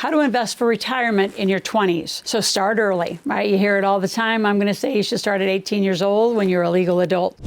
how to invest for retirement in your 20s. So start early, right? You hear it all the time. I'm going to say you should start at 18 years old when you're a legal adult.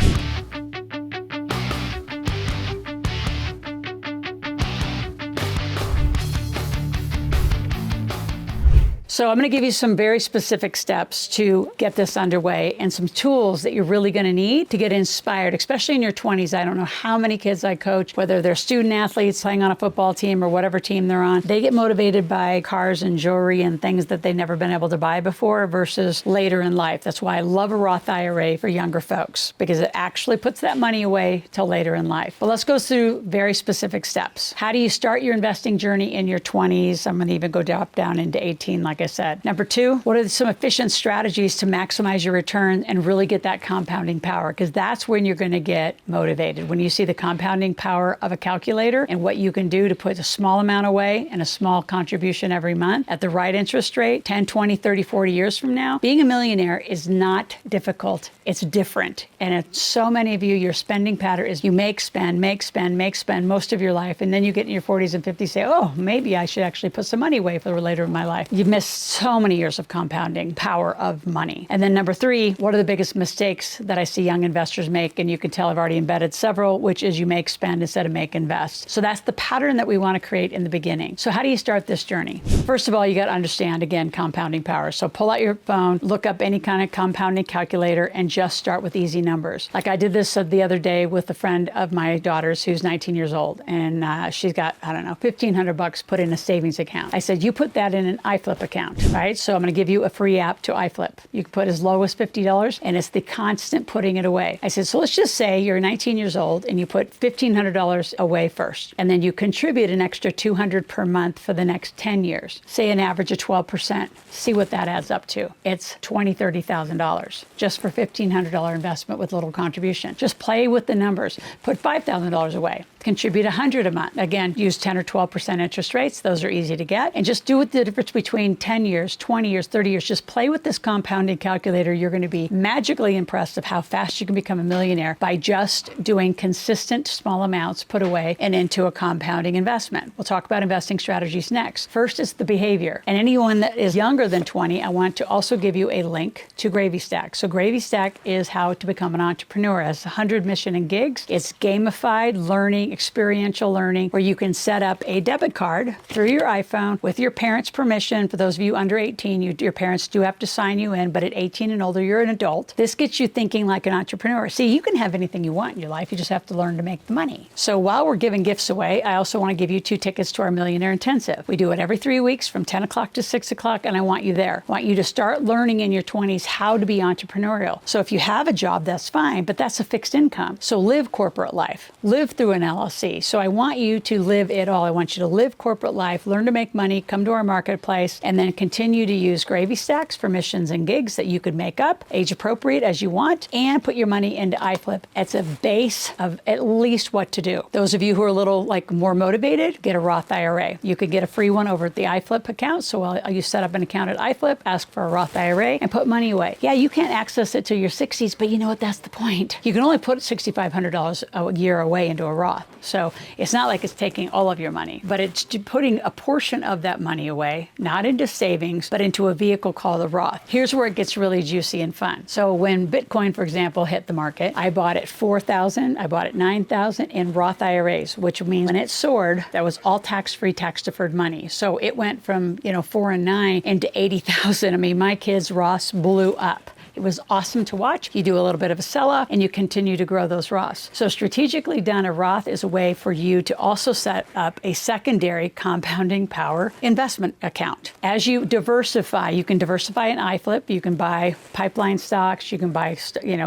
So I'm going to give you some very specific steps to get this underway and some tools that you're really going to need to get inspired, especially in your 20s. I don't know how many kids I coach, whether they're student athletes playing on a football team or whatever team they're on. They get motivated by cars and jewelry and things that they've never been able to buy before versus later in life. That's why I love a Roth IRA for younger folks, because it actually puts that money away till later in life. But let's go through very specific steps. How do you start your investing journey in your 20s? I'm going to even go down into 18, like I said. Number two, what are some efficient strategies to maximize your return and really get that compounding power? Because that's when you're going to get motivated. When you see the compounding power of a calculator and what you can do to put a small amount away and a small contribution every month at the right interest rate, 10, 20, 30, 40 years from now, being a millionaire is not difficult. It's different. And it's so many of you, your spending pattern is you make, spend most of your life. And then you get in your 40s and 50s, say, oh, maybe I should actually put some money away for later in my life. You've missed so many years of compounding power of money. And then number three, what are the biggest mistakes that I see young investors make? And you can tell I've already embedded several, which is you make, spend instead of make, invest. So that's the pattern that we want to create in the beginning. So how do you start this journey? First of all, you got to understand, again, compounding power. So pull out your phone, look up any kind of compounding calculator, and just start with easy numbers. Like I did this the other day with a friend of my daughter's who's 19 years old. And she's got, I don't know, $1,500 put in a savings account. I said, you put that in an iFlip account, right? So I'm going to give you a free app to iFlip. You can put as low as $50, and it's the constant putting it away. I said, so let's just say you're 19 years old and you put $1,500 away first, and then you contribute an extra $200 per month for the next 10 years. Say an average of 12%. See what that adds up to. It's $20,000, $30,000 just for $1,500 investment with little contribution. Just play with the numbers. Put $5,000 away. Contribute $100 a month. Again, use 10 or 12% interest rates. Those are easy to get. And just do it the difference between 10 years, 20 years, 30 years. Just play with this compounding calculator. You're going to be magically impressed of how fast you can become a millionaire by just doing consistent small amounts put away and into a compounding investment. We'll talk about investing strategies next. First is the behavior. And anyone that is younger than 20, I want to also give you a link to Gravy Stack. So Gravy Stack is how to become an entrepreneur. It has 100 mission and gigs. It's gamified learning, experiential learning, where you can set up a debit card through your iPhone with your parents' permission. For those of you under 18, your parents do have to sign you in, but at 18 and older, you're an adult. This gets you thinking like an entrepreneur. See, you can have anything you want in your life. You just have to learn to make the money. So while we're giving gifts away, I also want to give you 2 tickets to our Millionaire Intensive. We do it every 3 weeks from 10 o'clock to 6 o'clock, and I want you there. I want you to start learning in your 20s how to be entrepreneurial. So if you have a job, that's fine, but that's a fixed income. So live corporate life. Live through an LLC. So I want you to live it all. I want you to live corporate life, learn to make money, come to our marketplace, and then continue to use Gravy Stacks for missions and gigs that you could make up, age appropriate as you want, and put your money into iFlip. It's a base of at least what to do. Those of you who are a little more motivated, get a Roth IRA. You could get a free one over at the iFlip account. So while you set up an account at iFlip, ask for a Roth IRA and put money away. Yeah, you can't access it till your 60s, but you know what? That's the point. You can only put $6,500 a year away into a Roth. So it's not like it's taking all of your money, but it's putting a portion of that money away, not into savings, but into a vehicle called a Roth. Here's where it gets really juicy and fun. So when Bitcoin, for example, hit the market, I bought it $4,000, I bought it $9,000 in Roth IRAs, which means when it soared, that was all tax-free, tax-deferred money. So it went from 4 and 9 into 80,000. I mean, my kids' Roths blew up. It was awesome to watch. You do a little bit of a sell-off and you continue to grow those Roths. So strategically done, a Roth is a way for you to also set up a secondary compounding power investment account. As you diversify, you can diversify in iFlip. You can buy pipeline stocks. You can buy,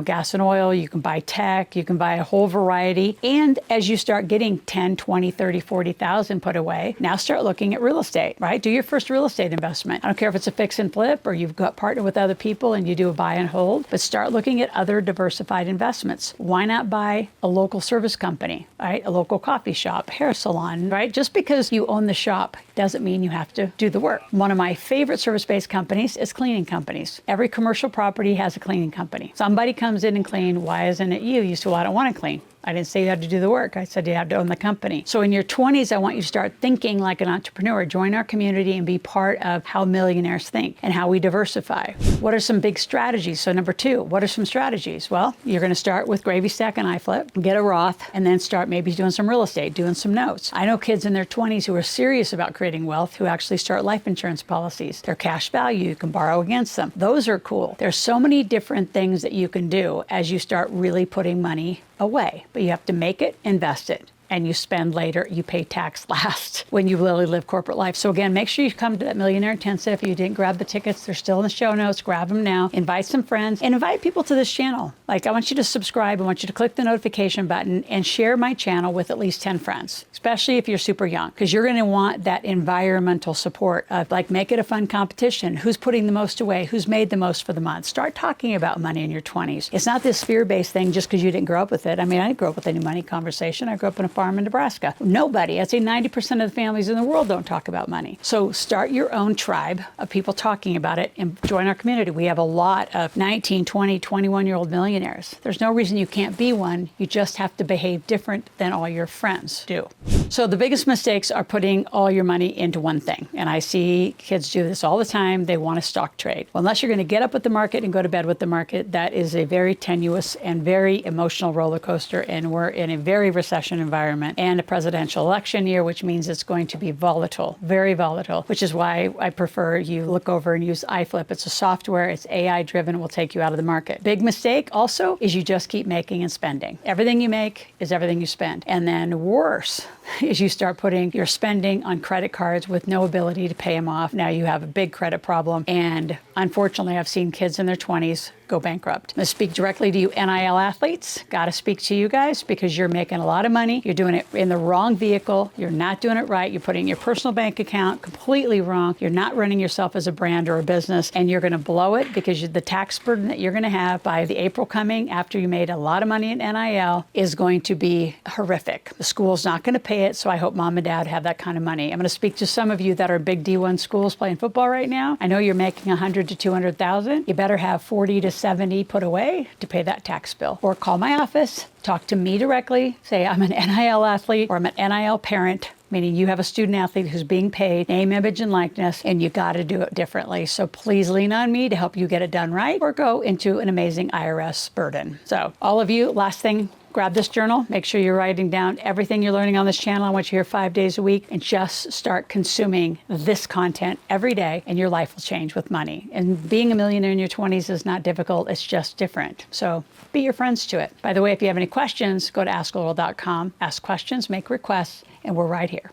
gas and oil. You can buy tech. You can buy a whole variety. And as you start getting 10, 20, 30, 40,000 put away, now start looking at real estate, right? Do your first real estate investment. I don't care if it's a fix and flip or you've got partnered with other people and you do a buy and hold, but start looking at other diversified investments. Why not buy a local service company, right? A local coffee shop, hair salon, right? Just because you own the shop doesn't mean you have to do the work. One of my favorite service-based companies is cleaning companies. Every commercial property has a cleaning company. Somebody comes in and clean. Why isn't it you? You say, well, I don't want to clean. I didn't say you had to do the work. I said you had to own the company. So in your 20s, I want you to start thinking like an entrepreneur. Join our community and be part of how millionaires think and how we diversify. What are some big strategies? So number 2, what are some strategies? Well, you're going to start with gravy stack and iFlip, get a Roth, and then start maybe doing some real estate, doing some notes. I know kids in their 20s who are serious about creating wealth who actually start life insurance policies. They're cash value. You can borrow against them. Those are cool. There's so many different things that you can do as you start really putting money away, but you have to make it, invest it, and you spend later. You pay tax last when you really live corporate life. So again, make sure you come to that Millionaire Intensive. If you didn't grab the tickets, they're still in the show notes. Grab them now. Invite some friends and invite people to this channel. Like, I want you to subscribe. I want you to click the notification button and share my channel with at least 10 friends, especially if you're super young, because you're going to want that environmental support of, like, make it a fun competition. Who's putting the most away? Who's made the most for the month? Start talking about money in your 20s. It's not this fear-based thing just because you didn't grow up with it. I mean, I didn't grow up with any money conversation. I grew up in a farm in Nebraska. Nobody, I'd say 90% of the families in the world don't talk about money. So start your own tribe of people talking about it and join our community. We have a lot of 19, 20, 21-year-old millionaires. There's no reason you can't be one. You just have to behave different than all your friends do. So the biggest mistakes are putting all your money into one thing. And I see kids do this all the time. They want to stock trade. Well, unless you're going to get up with the market and go to bed with the market, that is a very tenuous and very emotional roller coaster. And we're in a very recession environment and a presidential election year, which means it's going to be volatile, very volatile, which is why I prefer you look over and use iFlip. It's a software, it's AI driven, will take you out of the market. Big mistake also is you just keep making and spending. Everything you make is everything you spend. And then worse is you start putting your spending on credit cards with no ability to pay them off. Now you have a big credit problem. And unfortunately, I've seen kids in their 20s go bankrupt. I'm going to speak directly to you NIL athletes. Got to speak to you guys because you're making a lot of money. You're doing it in the wrong vehicle. You're not doing it right. You're putting it in your personal bank account completely wrong. You're not running yourself as a brand or a business, and you're going to blow it because the tax burden that you're going to have by the April coming after you made a lot of money in NIL is going to be horrific. The school's not going to pay it, so I hope mom and dad have that kind of money. I'm going to speak to some of you that are big D1 schools playing football right now. I know you're making 100 to 200,000. You better have 40 to 70 put away to pay that tax bill. Or call my office, talk to me directly, say I'm an NIL athlete or I'm an NIL parent, meaning you have a student athlete who's being paid, name, image, and likeness, and you got to do it differently. So please lean on me to help you get it done right or go into an amazing IRS burden. So all of you, last thing, grab this journal. Make sure you're writing down everything you're learning on this channel. I want you here 5 days a week and just start consuming this content every day and your life will change with money. And being a millionaire in your 20s is not difficult. It's just different. So be your friends to it. By the way, if you have any questions, go to askloral.com, ask questions, make requests, and we're right here.